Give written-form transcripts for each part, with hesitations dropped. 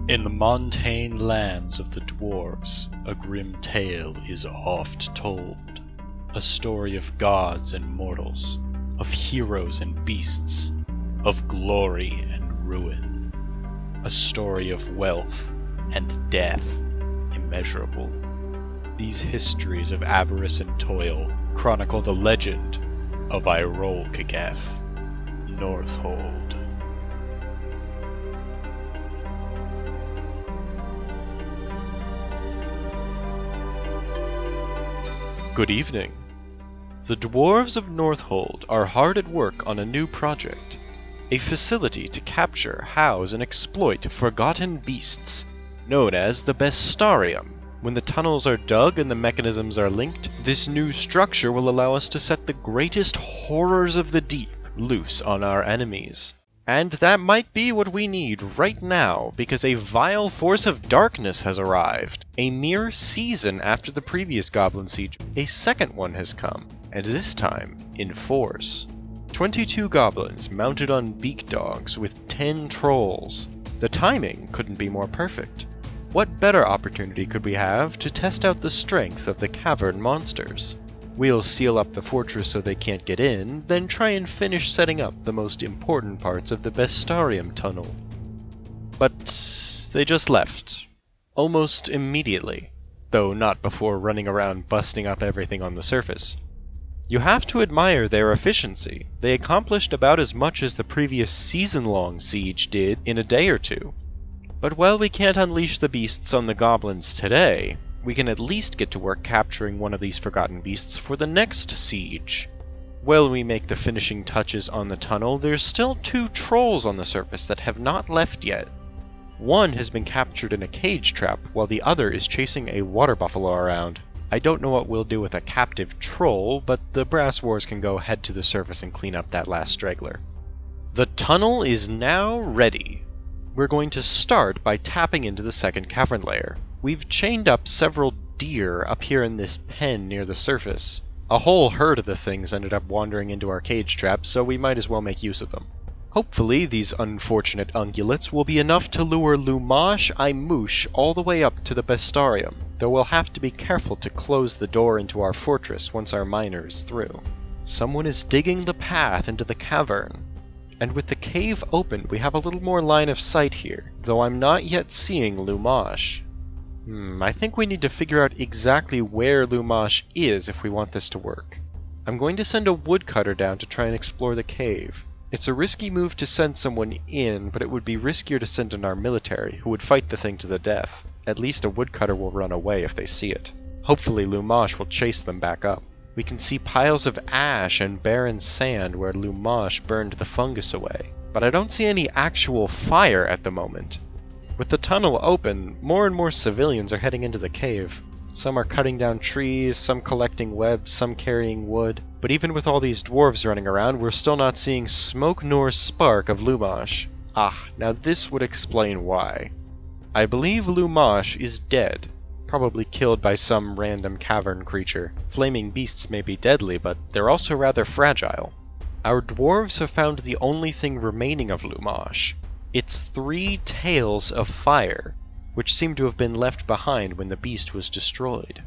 In the montane lands of the dwarves, a grim tale is oft told. A story of gods and mortals, of heroes and beasts, of glory and ruin. A story of wealth and death immeasurable. These histories of avarice and toil chronicle the legend of Irolkagath, Northhold. Good evening. The dwarves of Northhold are hard at work on a new project. A facility to capture, house, and exploit forgotten beasts, known as the Bestarium. When the tunnels are dug and the mechanisms are linked, this new structure will allow us to set the greatest horrors of the deep loose on our enemies. And that might be what we need right now, because a vile force of darkness has arrived. A mere season after the previous Goblin Siege, a second one has come, and this time in force. 22 goblins mounted on beak dogs with 10 trolls. The timing couldn't be more perfect. What better opportunity could we have to test out the strength of the cavern monsters? We'll seal up the fortress so they can't get in, then try and finish setting up the most important parts of the Bestarium tunnel. But they just left. Almost immediately. Though not before running around busting up everything on the surface. You have to admire their efficiency. They accomplished about as much as the previous season-long siege did in a day or two. But while we can't unleash the beasts on the goblins today, we can at least get to work capturing one of these forgotten beasts for the next siege. While we make the finishing touches on the tunnel, there's still 2 trolls on the surface that have not left yet. One has been captured in a cage trap, while the other is chasing a water buffalo around. I don't know what we'll do with a captive troll, but the Brass Wars can go head to the surface and clean up that last straggler. The tunnel is now ready. We're going to start by tapping into the second cavern layer. We've chained up several deer up here in this pen near the surface. A whole herd of the things ended up wandering into our cage trap, so we might as well make use of them. Hopefully these unfortunate ungulates will be enough to lure Lumash Aimush all the way up to the Bestarium, though we'll have to be careful to close the door into our fortress once our miner is through. Someone is digging the path into the cavern. And with the cave open, we have a little more line of sight here, though I'm not yet seeing Lumash. I think we need to figure out exactly where Lumash is if we want this to work. I'm going to send a woodcutter down to try and explore the cave. It's a risky move to send someone in, but it would be riskier to send in our military, who would fight the thing to the death. At least a woodcutter will run away if they see it. Hopefully Lumash will chase them back up. We can see piles of ash and barren sand where Lumash burned the fungus away, but I don't see any actual fire at the moment. With the tunnel open, more and more civilians are heading into the cave. Some are cutting down trees, some collecting webs, some carrying wood. But even with all these dwarves running around, we're still not seeing smoke nor spark of Lumash. Now this would explain why. I believe Lumash is dead. Probably killed by some random cavern creature. Flaming beasts may be deadly, but they're also rather fragile. Our dwarves have found the only thing remaining of Lumash. It's 3 tails of fire, which seem to have been left behind when the beast was destroyed.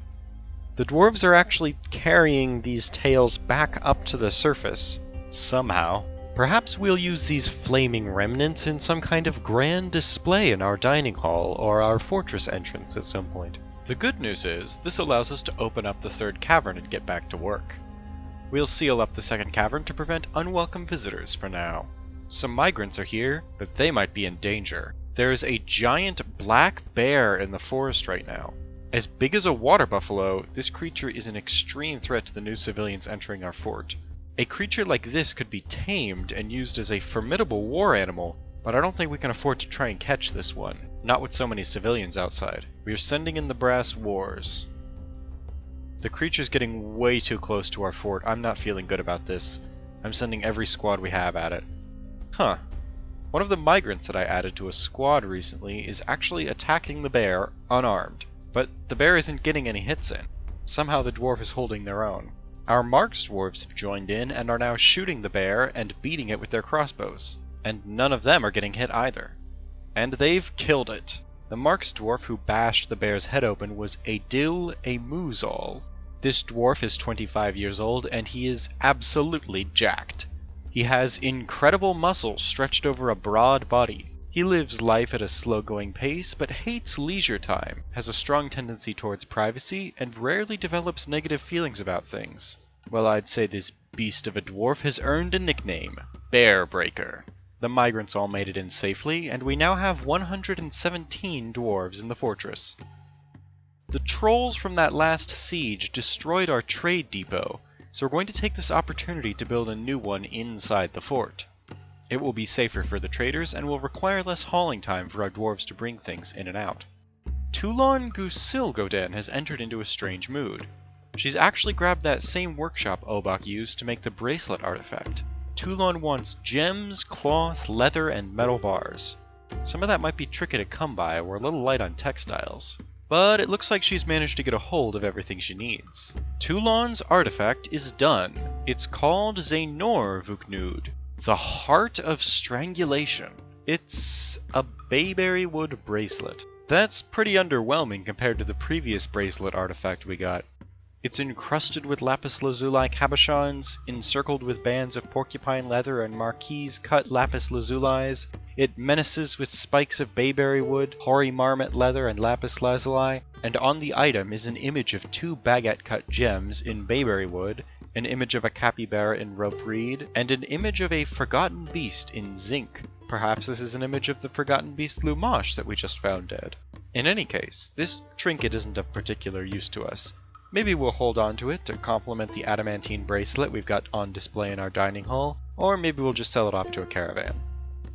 The dwarves are actually carrying these tails back up to the surface, somehow. Perhaps we'll use these flaming remnants in some kind of grand display in our dining hall or our fortress entrance at some point. The good news is, this allows us to open up the 3rd cavern and get back to work. We'll seal up the 2nd cavern to prevent unwelcome visitors for now. Some migrants are here, but they might be in danger. There is a giant black bear in the forest right now. As big as a water buffalo, this creature is an extreme threat to the new civilians entering our fort. A creature like this could be tamed and used as a formidable war animal, but I don't think we can afford to try and catch this one. Not with so many civilians outside. We are sending in the Brass Wars. The creature's getting way too close to our fort. I'm not feeling good about this. I'm sending every squad we have at it. One of the migrants that I added to a squad recently is actually attacking the bear unarmed. But the bear isn't getting any hits in. Somehow the dwarf is holding their own. Our marked dwarves have joined in and are now shooting the bear and beating it with their crossbows. And none of them are getting hit either. And they've killed it. The Mark's dwarf who bashed the bear's head open was Adil Amuzal. This dwarf is 25 years old, and he is absolutely jacked. He has incredible muscles stretched over a broad body. He lives life at a slow-going pace, but hates leisure time, has a strong tendency towards privacy, and rarely develops negative feelings about things. Well, I'd say this beast of a dwarf has earned a nickname, Bear Breaker. The migrants all made it in safely, and we now have 117 dwarves in the fortress. The trolls from that last siege destroyed our trade depot, so we're going to take this opportunity to build a new one inside the fort. It will be safer for the traders and will require less hauling time for our dwarves to bring things in and out. Toulon Gusilgoden has entered into a strange mood. She's actually grabbed that same workshop Obak used to make the bracelet artifact. Toulon wants gems, cloth, leather, and metal bars. Some of that might be tricky to come by, we're a little light on textiles. But it looks like she's managed to get a hold of everything she needs. Toulon's artifact is done. It's called Zaynor Vuknud, the Heart of Strangulation. It's a bayberry wood bracelet. That's pretty underwhelming compared to the previous bracelet artifact we got. It's encrusted with lapis lazuli cabochons, encircled with bands of porcupine leather and marquise-cut lapis lazulis. It menaces with spikes of bayberry wood, hoary marmot leather, and lapis lazuli, and on the item is an image of 2 baguette-cut gems in bayberry wood, an image of a capybara in rope reed, and an image of a forgotten beast in zinc. Perhaps this is an image of the forgotten beast Lumash that we just found dead. In any case, this trinket isn't of particular use to us. Maybe we'll hold on to it to complement the adamantine bracelet we've got on display in our dining hall, or maybe we'll just sell it off to a caravan.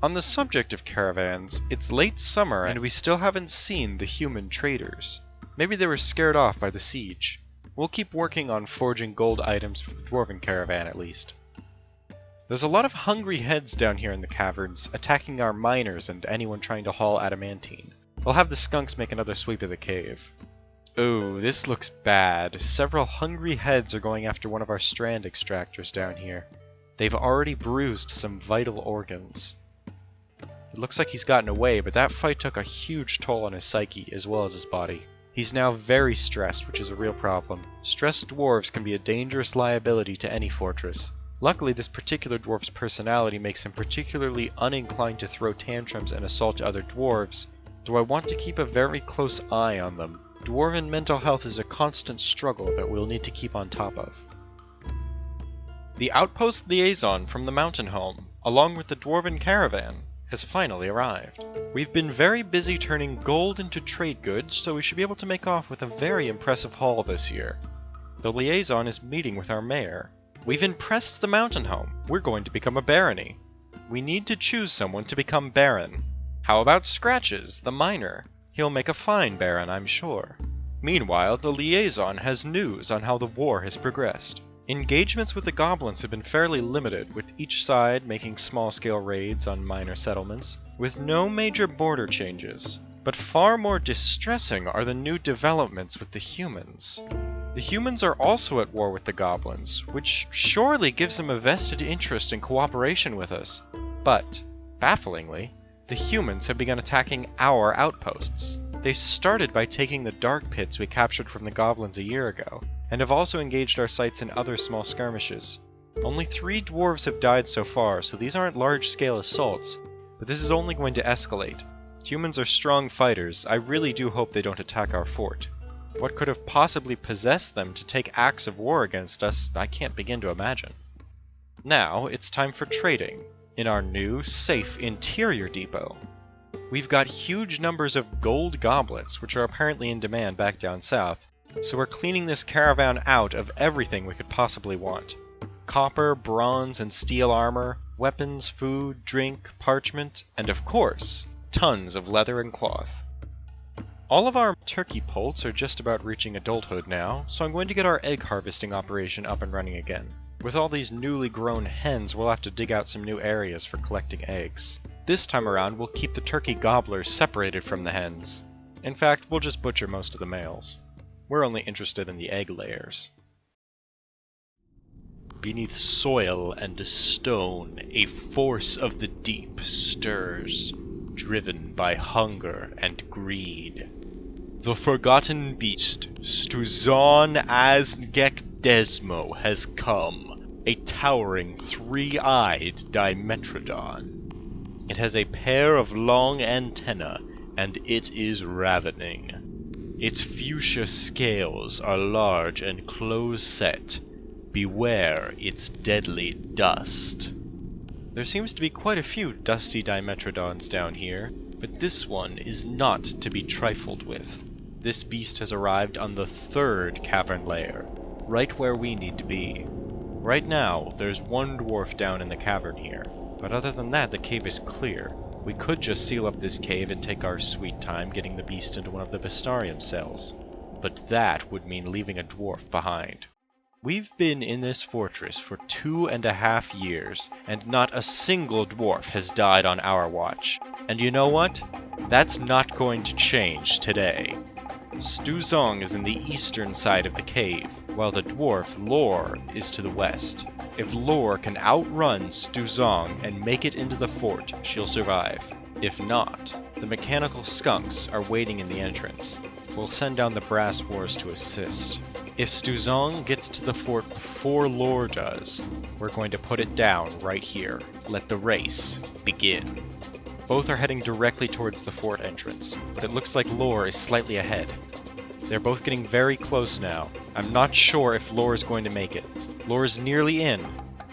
On the subject of caravans, it's late summer and we still haven't seen the human traders. Maybe they were scared off by the siege. We'll keep working on forging gold items for the dwarven caravan at least. There's a lot of hungry heads down here in the caverns, attacking our miners and anyone trying to haul adamantine. We'll have the skunks make another sweep of the cave. Oh, this looks bad. Several hungry heads are going after one of our strand extractors down here. They've already bruised some vital organs. It looks like he's gotten away, but that fight took a huge toll on his psyche as well as his body. He's now very stressed, which is a real problem. Stressed dwarves can be a dangerous liability to any fortress. Luckily, this particular dwarf's personality makes him particularly uninclined to throw tantrums and assault other dwarves, though I want to keep a very close eye on them. Dwarven mental health is a constant struggle that we'll need to keep on top of. The outpost Liaison from the mountain home, along with the dwarven caravan, has finally arrived. We've been very busy turning gold into trade goods, so we should be able to make off with a very impressive haul this year. The Liaison is meeting with our mayor. We've impressed the mountain home. We're going to become a barony. We need to choose someone to become baron. How about Scratches, the miner? He'll make a fine baron, I'm sure. Meanwhile, the Liaison has news on how the war has progressed. Engagements with the Goblins have been fairly limited, with each side making small-scale raids on minor settlements, with no major border changes. But far more distressing are the new developments with the humans. The humans are also at war with the Goblins, which surely gives them a vested interest in cooperation with us. But, bafflingly, the humans have begun attacking our outposts. They started by taking the dark pits we captured from the Goblins a year ago, and have also engaged our sites in other small skirmishes. Only 3 dwarves have died so far, so these aren't large-scale assaults, but this is only going to escalate. Humans are strong fighters. I really do hope they don't attack our fort. What could have possibly possessed them to take acts of war against us, I can't begin to imagine. Now, it's time for trading, in our new, safe interior depot. We've got huge numbers of gold goblets, which are apparently in demand back down south, so we're cleaning this caravan out of everything we could possibly want. Copper, bronze, and steel armor, weapons, food, drink, parchment, and of course, tons of leather and cloth. All of our turkey poults are just about reaching adulthood now, so I'm going to get our egg harvesting operation up and running again. With all these newly grown hens, we'll have to dig out some new areas for collecting eggs. This time around, we'll keep the turkey gobblers separated from the hens. In fact, we'll just butcher most of the males. We're only interested in the egg layers. Beneath soil and stone, a force of the deep stirs. driven by hunger and greed. The forgotten beast, Stuzon Asgek-Desmo, has come, a towering three-eyed Dimetrodon. It has a pair of long antennae, and it is ravening. Its fuchsia scales are large and close-set. Beware its deadly dust. There seems to be quite a few dusty Dimetrodons down here, but this one is not to be trifled with. This beast has arrived on the third cavern layer, right where we need to be. Right now, there's one dwarf down in the cavern here, but other than that, the cave is clear. We could just seal up this cave and take our sweet time getting the beast into one of the Vistarium cells, but that would mean leaving a dwarf behind. We've been in this fortress for 2.5 years, and not a single dwarf has died on our watch. And you know what? That's not going to change today. Stuzong is in the eastern side of the cave, while the dwarf Lore is to the west. If Lore can outrun Stuzong and make it into the fort, she'll survive. If not, the mechanical skunks are waiting in the entrance. We'll send down the brass wars to assist. If Stuzong gets to the fort before Lore does, we're going to put it down right here. Let the race begin. Both are heading directly towards the fort entrance, but it looks like Lore is slightly ahead. They're both getting very close now. I'm not sure if Lore is going to make it. Lore's nearly in,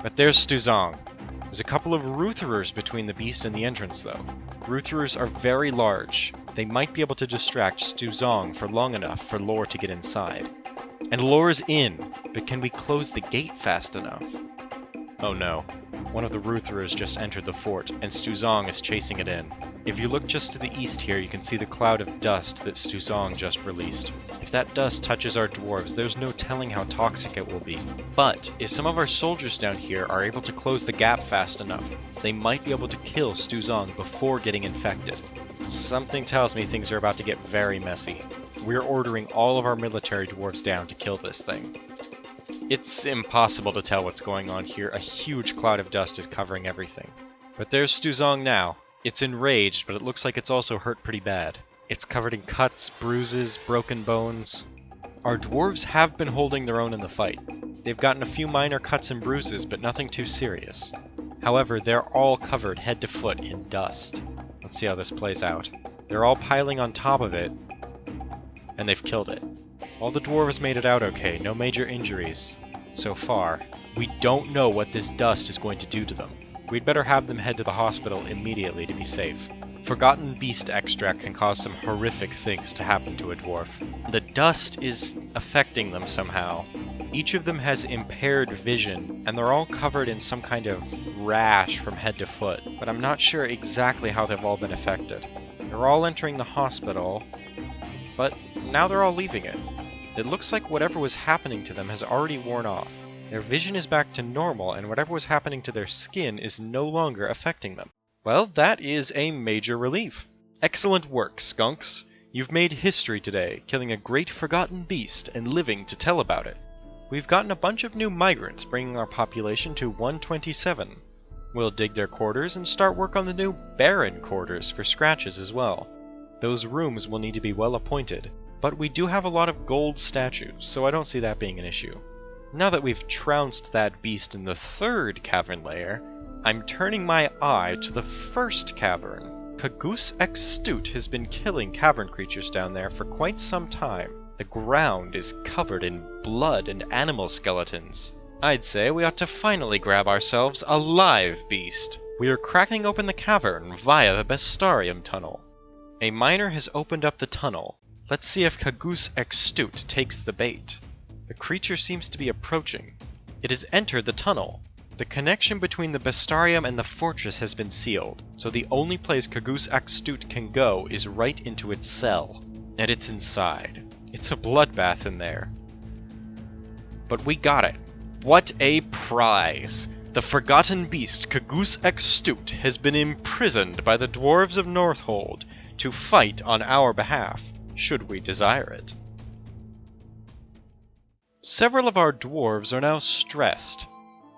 but there's Stuzong. There's a couple of Rutherers between the beast and the entrance, though. Rutherers are very large. They might be able to distract Stuzong for long enough for Lore to get inside. And Lore's in, but can we close the gate fast enough? Oh no. One of the Rutherers just entered the fort, and Stuzong is chasing it in. If you look just to the east here, you can see the cloud of dust that Stuzong just released. If that dust touches our dwarves, there's no telling how toxic it will be. But if some of our soldiers down here are able to close the gap fast enough, they might be able to kill Stuzong before getting infected. Something tells me things are about to get very messy. We're ordering all of our military dwarves down to kill this thing. It's impossible to tell what's going on here. A huge cloud of dust is covering everything. But there's Stuzong now. It's enraged, but it looks like it's also hurt pretty bad. It's covered in cuts, bruises, broken bones. Our dwarves have been holding their own in the fight. They've gotten a few minor cuts and bruises, but nothing too serious. However, they're all covered head to foot in dust. Let's see how this plays out. They're all piling on top of it, and they've killed it. All the dwarves made it out okay, no major injuries so far. We don't know what this dust is going to do to them. We'd better have them head to the hospital immediately to be safe. Forgotten beast extract can cause some horrific things to happen to a dwarf. The dust is affecting them somehow. Each of them has impaired vision, and they're all covered in some kind of rash from head to foot, but I'm not sure exactly how they've all been affected. They're all entering the hospital, but now they're all leaving it. It looks like whatever was happening to them has already worn off. Their vision is back to normal, and whatever was happening to their skin is no longer affecting them. Well, that is a major relief. Excellent work, skunks. You've made history today, killing a great forgotten beast and living to tell about it. We've gotten a bunch of new migrants, bringing our population to 127. We'll dig their quarters and start work on the new Baron quarters for scratches as well. Those rooms will need to be well appointed, but we do have a lot of gold statues, so I don't see that being an issue. Now that we've trounced that beast in the third cavern layer, I'm turning my eye to the first cavern. Cagoose Extute has been killing cavern creatures down there for quite some time. The ground is covered in blood and animal skeletons. I'd say we ought to finally grab ourselves a live beast. We are cracking open the cavern via the Bestarium tunnel. A miner has opened up the tunnel. Let's see if Cagoose Extute takes the bait. The creature seems to be approaching. It has entered the tunnel. The connection between the Bestarium and the fortress has been sealed, so the only place Cagoose Extute can go is right into its cell. And it's inside. It's a bloodbath in there. But we got it. What a prize! The forgotten beast Cagoose Extute has been imprisoned by the dwarves of Northhold to fight on our behalf, should we desire it. Several of our dwarves are now stressed.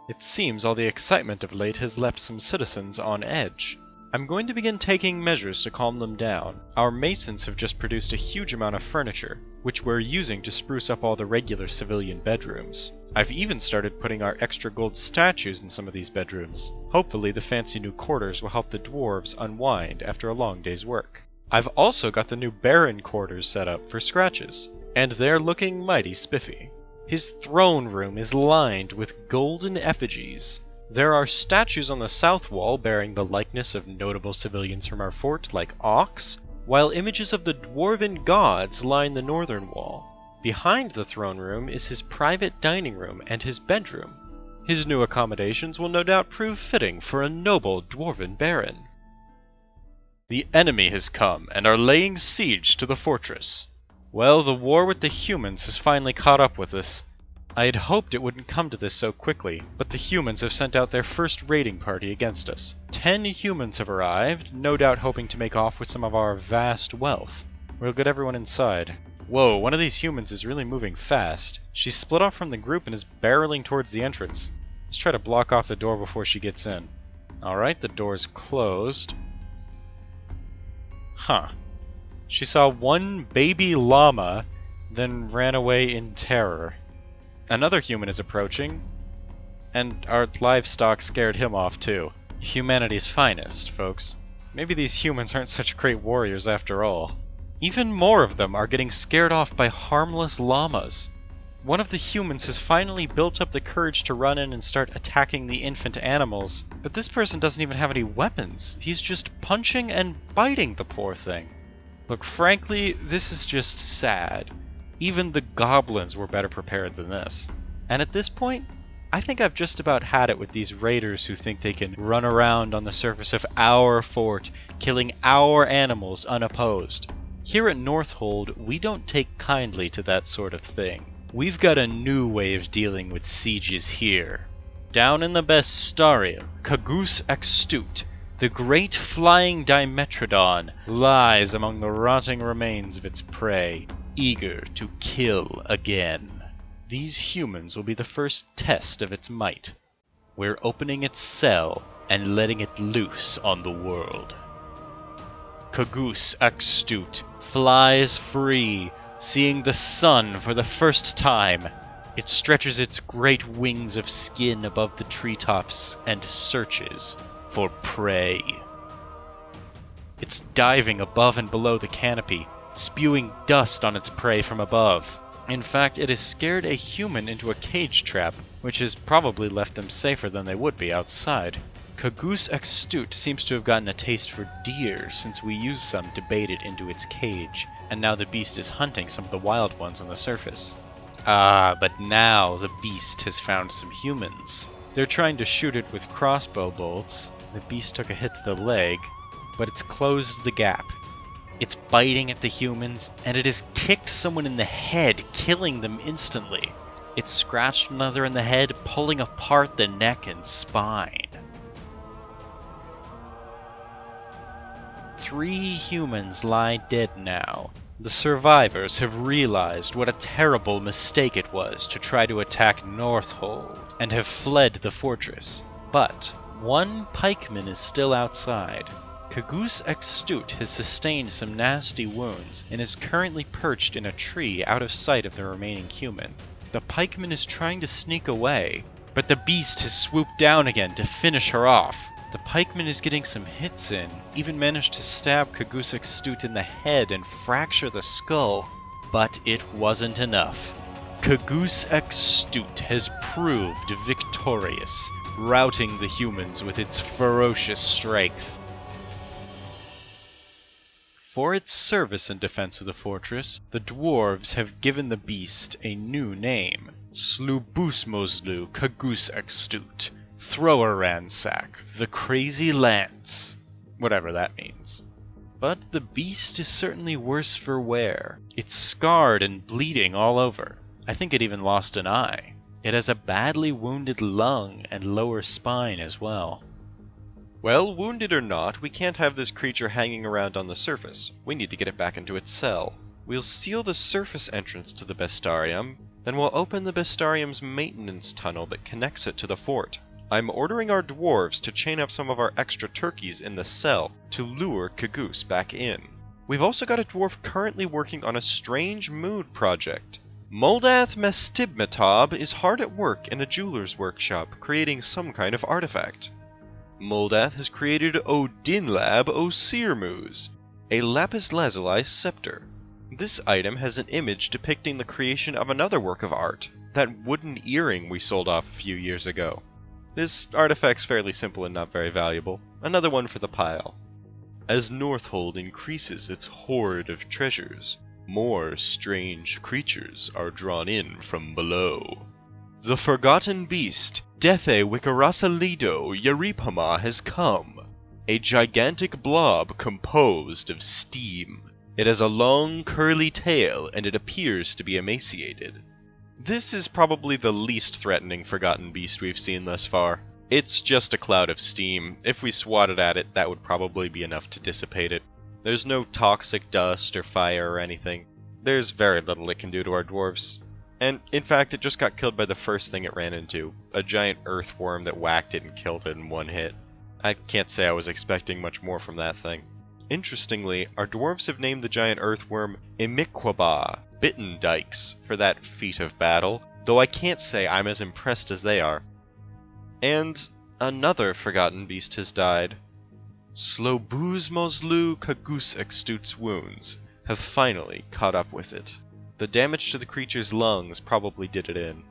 It seems all the excitement of late has left some citizens on edge. I'm going to begin taking measures to calm them down. Our masons have just produced a huge amount of furniture, which we're using to spruce up all the regular civilian bedrooms. I've even started putting our extra gold statues in some of these bedrooms. Hopefully the fancy new quarters will help the dwarves unwind after a long day's work. I've also got the new Baron quarters set up for Scratches, and they're looking mighty spiffy. His throne room is lined with golden effigies. There are statues on the south wall bearing the likeness of notable civilians from our fort, like Ox, while images of the dwarven gods line the northern wall. Behind the throne room is his private dining room and his bedroom. His new accommodations will no doubt prove fitting for a noble dwarven baron. The enemy has come and are laying siege to the fortress. Well, the war with the humans has finally caught up with us. I had hoped it wouldn't come to this so quickly, but the humans have sent out their first raiding party against us. 10 humans have arrived, no doubt hoping to make off with some of our vast wealth. We'll get everyone inside. Whoa, one of these humans is really moving fast. She split off from the group and is barreling towards the entrance. Let's try to block off the door before she gets in. Alright, the door's closed. Huh. She saw one baby llama, then ran away in terror. Another human is approaching, and our livestock scared him off too. Humanity's finest, folks. Maybe these humans aren't such great warriors after all. Even more of them are getting scared off by harmless llamas. One of the humans has finally built up the courage to run in and start attacking the infant animals, but this person doesn't even have any weapons. He's just punching and biting the poor thing. Look, frankly, this is just sad. Even the goblins were better prepared than this. And at this point, I think I've just about had it with these raiders who think they can run around on the surface of our fort, killing our animals unopposed. Here at Northhold, we don't take kindly to that sort of thing. We've got a new way of dealing with sieges here. Down in the Bestarium, Cagus Extute, the great flying Dimetrodon, lies among the rotting remains of its prey, eager to kill again. These humans will be the first test of its might. We're opening its cell and letting it loose on the world. Cagus Extute flies free, seeing the sun for the first time. It stretches its great wings of skin above the treetops and searches for prey. It's diving above and below the canopy, spewing dust on its prey from above. In fact, it has scared a human into a cage trap, which has probably left them safer than they would be outside. Cagus Extute seems to have gotten a taste for deer since we used some to bait it into its cage, and now the beast is hunting some of the wild ones on the surface. But now the beast has found some humans. They're trying to shoot it with crossbow bolts. The beast took a hit to the leg, but it's closed the gap. It's biting at the humans, and it has kicked someone in the head, killing them instantly. It scratched another in the head, pulling apart the neck and spine. 3 humans lie dead now. The survivors have realized what a terrible mistake it was to try to attack Northhold, and have fled the fortress. But one pikeman is still outside. Cagus Extute has sustained some nasty wounds, and is currently perched in a tree out of sight of the remaining human. The pikeman is trying to sneak away, but the beast has swooped down again to finish her off. The pikeman is getting some hits in, even managed to stab Cagus Extute in the head and fracture the skull. But it wasn't enough. Cagus Extute has proved victorious, routing the humans with its ferocious strength. For its service and defense of the fortress, the dwarves have given the beast a new name, Slubusmoslu Cagus Extute, Thrower Ransack, the Crazy Lance, whatever that means. But the beast is certainly worse for wear. It's scarred and bleeding all over. I think it even lost an eye. It has a badly wounded lung and lower spine as well. Well, wounded or not, we can't have this creature hanging around on the surface. We need to get it back into its cell. We'll seal the surface entrance to the Bestarium, then we'll open the Bestarium's maintenance tunnel that connects it to the fort. I'm ordering our dwarves to chain up some of our extra turkeys in the cell to lure Cagoose back in. We've also got a dwarf currently working on a strange mood project. Moldath Mestibmetob is hard at work in a jeweler's workshop, creating some kind of artifact. Moldath has created Odinlab Osirmuz, a lapis lazuli scepter. This item has an image depicting the creation of another work of art, that wooden earring we sold off a few years ago. This artifact's fairly simple and not very valuable. Another one for the pile. As Northhold increases its hoard of treasures, more strange creatures are drawn in from below. The forgotten beast, Dethe Wikarasalido Yaripama, has come. A gigantic blob composed of steam. It has a long, curly tail, and it appears to be emaciated. This is probably the least threatening forgotten beast we've seen thus far. It's just a cloud of steam. If we swatted at it, that would probably be enough to dissipate it. There's no toxic dust or fire or anything. There's very little it can do to our dwarves. And, in fact, it just got killed by the first thing it ran into. A giant earthworm that whacked it and killed it in one hit. I can't say I was expecting much more from that thing. Interestingly, our dwarves have named the giant earthworm Imiquaba, Bitten Dykes, for that feat of battle, though I can't say I'm as impressed as they are. And another forgotten beast has died. Slobuzmoslu Cagoose Extute's wounds have finally caught up with it. The damage to the creature's lungs probably did it in.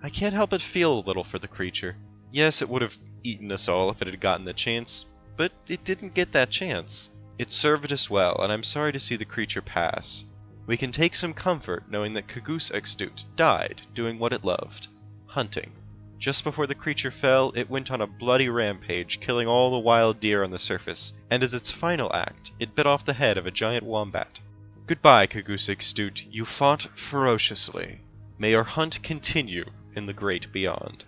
I can't help but feel a little for the creature. Yes, it would have eaten us all if it had gotten the chance, but it didn't get that chance. It served us well, and I'm sorry to see the creature pass. We can take some comfort knowing that Cagoose Extute died doing what it loved, hunting. Just before the creature fell, it went on a bloody rampage, killing all the wild deer on the surface, and as its final act, it bit off the head of a giant wombat. Goodbye, Cagoose Extute. You fought ferociously. May your hunt continue in the great beyond.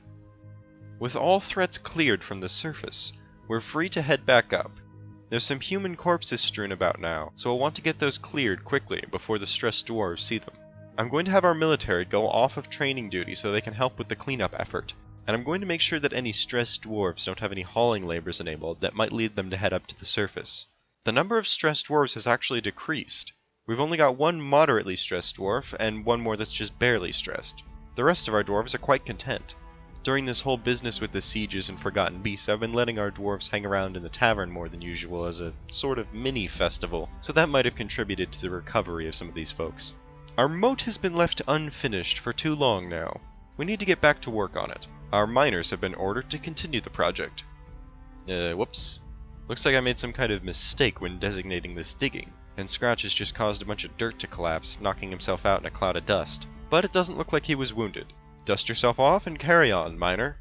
With all threats cleared from the surface, we're free to head back up. There's some human corpses strewn about now, so I'll want to get those cleared quickly before the stressed dwarves see them. I'm going to have our military go off of training duty so they can help with the cleanup effort, and I'm going to make sure that any stressed dwarves don't have any hauling labors enabled that might lead them to head up to the surface. The number of stressed dwarves has actually decreased. We've only got one moderately stressed dwarf, and one more that's just barely stressed. The rest of our dwarves are quite content. During this whole business with the sieges and forgotten beasts, I've been letting our dwarves hang around in the tavern more than usual as a sort of mini-festival, so that might have contributed to the recovery of some of these folks. Our moat has been left unfinished for too long now. We need to get back to work on it. Our miners have been ordered to continue the project. Whoops. Looks like I made some kind of mistake when designating this digging, and Scratch has just caused a bunch of dirt to collapse, knocking himself out in a cloud of dust. But it doesn't look like he was wounded. Dust yourself off and carry on, miner.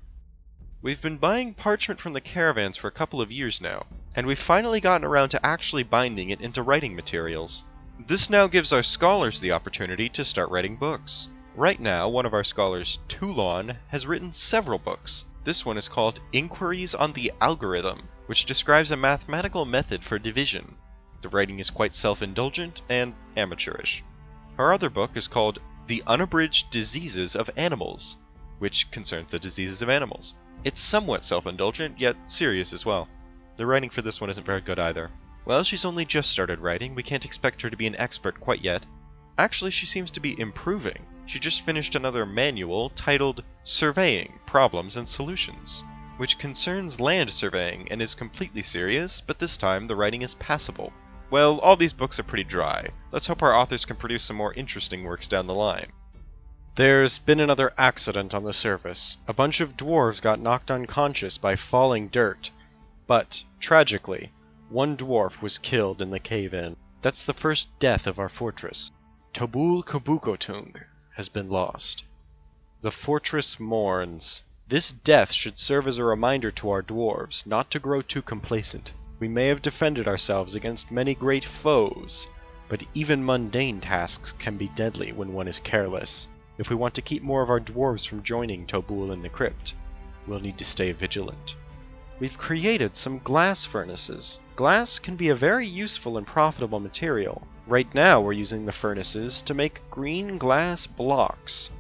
We've been buying parchment from the caravans for a couple of years now, and we've finally gotten around to actually binding it into writing materials. This now gives our scholars the opportunity to start writing books. Right now, one of our scholars, Toulon, has written several books. This one is called Inquiries on the Algorithm, which describes a mathematical method for division. The writing is quite self-indulgent and amateurish. Our other book is called The Unabridged Diseases of Animals, which concerns the diseases of animals. It's somewhat self-indulgent, yet serious as well. The writing for this one isn't very good either. Well, she's only just started writing, we can't expect her to be an expert quite yet. Actually, she seems to be improving. She just finished another manual titled Surveying Problems and Solutions, which concerns land surveying and is completely serious, but this time the writing is passable. Well, all these books are pretty dry. Let's hope our authors can produce some more interesting works down the line. There's been another accident on the surface. A bunch of dwarves got knocked unconscious by falling dirt. But, tragically, one dwarf was killed in the cave-in. That's the first death of our fortress. Tobul Kubukotung has been lost. The fortress mourns. This death should serve as a reminder to our dwarves not to grow too complacent. We may have defended ourselves against many great foes, but even mundane tasks can be deadly when one is careless. If we want to keep more of our dwarves from joining Tobul in the crypt, we'll need to stay vigilant. We've created some glass furnaces. Glass can be a very useful and profitable material. Right now we're using the furnaces to make green glass blocks.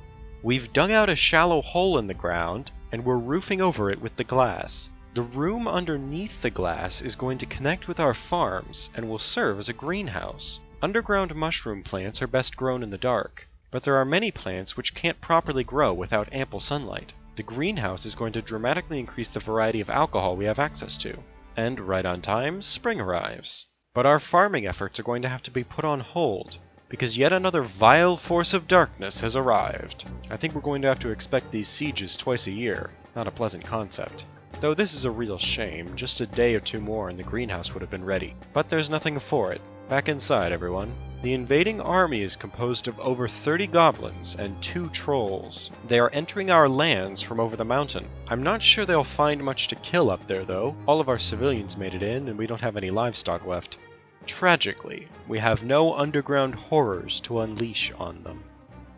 We've dug out a shallow hole in the ground and we're roofing over it with the glass. The room underneath the glass is going to connect with our farms and will serve as a greenhouse. Underground mushroom plants are best grown in the dark, but there are many plants which can't properly grow without ample sunlight. The greenhouse is going to dramatically increase the variety of alcohol we have access to. And right on time, spring arrives. But our farming efforts are going to have to be put on hold, because yet another vile force of darkness has arrived. I think we're going to have to expect these sieges twice a year. Not a pleasant concept. Though this is a real shame, just a day or two more and the greenhouse would have been ready. But there's nothing for it. Back inside, everyone. The invading army is composed of over 30 goblins and 2 trolls. They are entering our lands from over the mountain. I'm not sure they'll find much to kill up there, though. All of our civilians made it in, and we don't have any livestock left. Tragically, we have no underground horrors to unleash on them.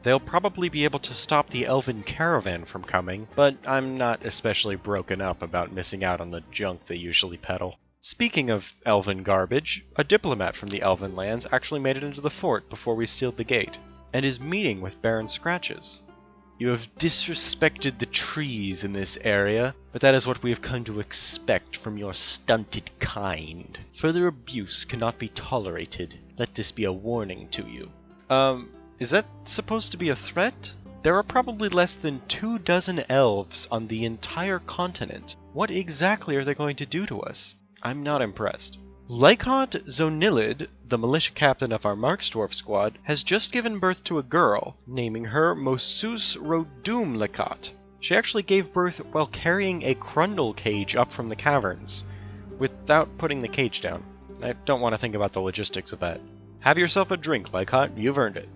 They'll probably be able to stop the elven caravan from coming, but I'm not especially broken up about missing out on the junk they usually peddle. Speaking of elven garbage, a diplomat from the elven lands actually made it into the fort before we sealed the gate, and is meeting with Baron Scratches. You have disrespected the trees in this area, but that is what we have come to expect from your stunted kind. Further abuse cannot be tolerated. Let this be a warning to you. Is that supposed to be a threat? There are probably less than 24 elves on the entire continent. What exactly are they going to do to us? I'm not impressed. Lycott Zonilid, the militia captain of our Marksdwarf squad, has just given birth to a girl, naming her Mosus Rodumlicott. She actually gave birth while carrying a Crundle cage up from the caverns, without putting the cage down. I don't want to think about the logistics of that. Have yourself a drink, Lycott, you've earned it.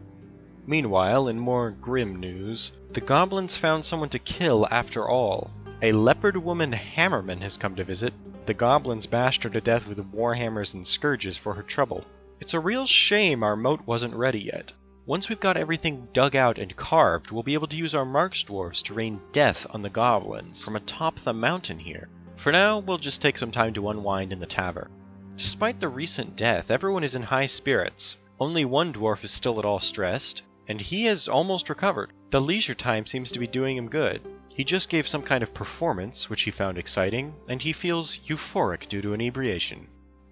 Meanwhile, in more grim news, the goblins found someone to kill after all. A leopard woman hammerman has come to visit. The goblins bashed her to death with warhammers and scourges for her trouble. It's a real shame our moat wasn't ready yet. Once we've got everything dug out and carved, we'll be able to use our Marksdwarfs to rain death on the goblins from atop the mountain here. For now, we'll just take some time to unwind in the tavern. Despite the recent death, everyone is in high spirits. Only one dwarf is still at all stressed, and he has almost recovered. The leisure time seems to be doing him good. He just gave some kind of performance, which he found exciting, and he feels euphoric due to inebriation.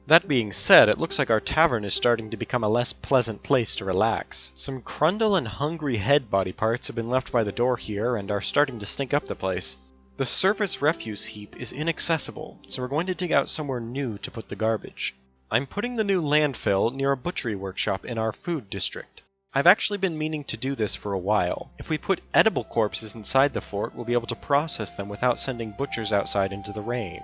That being said, it looks like our tavern is starting to become a less pleasant place to relax. Some Crundle and hungry head body parts have been left by the door here and are starting to stink up the place. The surface refuse heap is inaccessible, so we're going to dig out somewhere new to put the garbage. I'm putting the new landfill near a butchery workshop in our food district. I've actually been meaning to do this for a while. If we put edible corpses inside the fort, we'll be able to process them without sending butchers outside into the rain.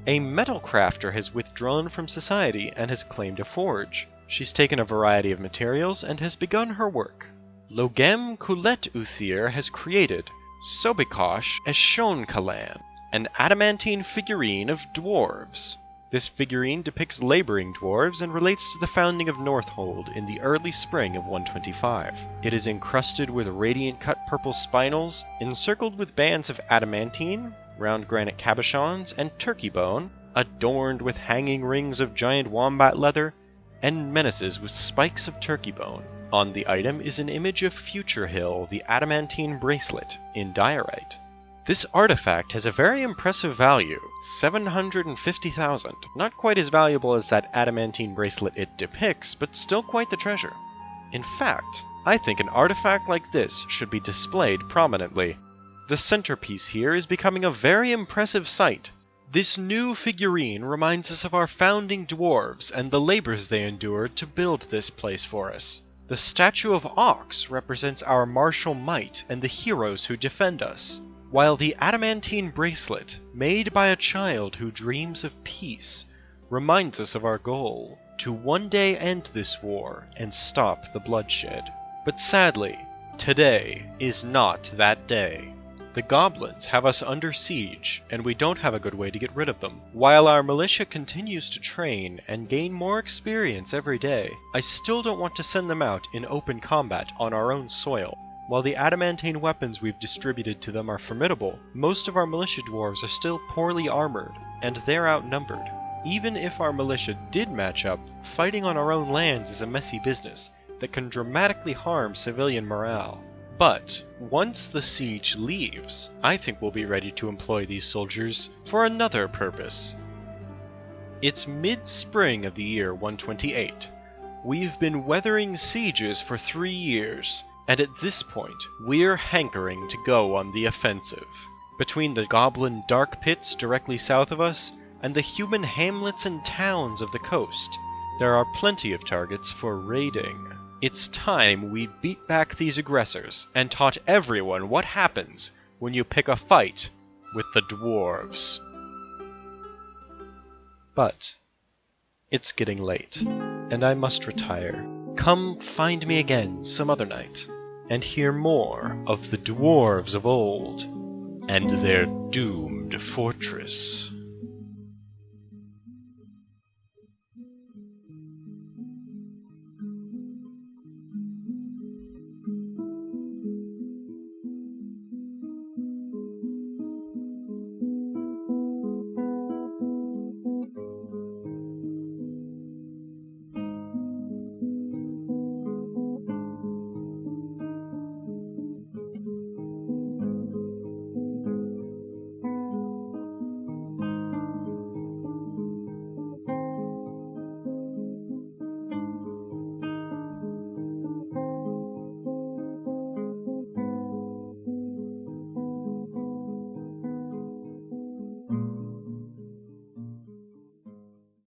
A metal crafter has withdrawn from society and has claimed a forge. She's taken a variety of materials and has begun her work. Logem Kulet Uthir has created Sobikosh Eshon Kalan, an adamantine figurine of dwarves. This figurine depicts laboring dwarves and relates to the founding of Northhold in the early spring of 125. It is encrusted with radiant cut purple spinels, encircled with bands of adamantine, round granite cabochons, and turkey bone, adorned with hanging rings of giant wombat leather, and menaces with spikes of turkey bone. On the item is an image of Future Hill, the adamantine bracelet, in diorite. This artifact has a very impressive value, 750,000. Not quite as valuable as that adamantine bracelet it depicts, but still quite the treasure. In fact, I think an artifact like this should be displayed prominently. The centerpiece here is becoming a very impressive sight. This new figurine reminds us of our founding dwarves and the labors they endured to build this place for us. The statue of Ox represents our martial might and the heroes who defend us, while the adamantine bracelet, made by a child who dreams of peace, reminds us of our goal, to one day end this war and stop the bloodshed. But sadly, today is not that day. The goblins have us under siege, and we don't have a good way to get rid of them. While our militia continues to train and gain more experience every day, I still don't want to send them out in open combat on our own soil. While the adamantine weapons we've distributed to them are formidable, most of our militia dwarves are still poorly armored, and they're outnumbered. Even if our militia did match up, fighting on our own lands is a messy business that can dramatically harm civilian morale. But once the siege leaves, I think we'll be ready to employ these soldiers for another purpose. It's mid-spring of the year 128. We've been weathering sieges for 3 years, and at this point, we're hankering to go on the offensive. Between the goblin dark pits directly south of us, and the human hamlets and towns of the coast, there are plenty of targets for raiding. It's time we beat back these aggressors and taught everyone what happens when you pick a fight with the dwarves. But it's getting late, and I must retire. Come find me again some other night, and hear more of the dwarves of old and their doomed fortress.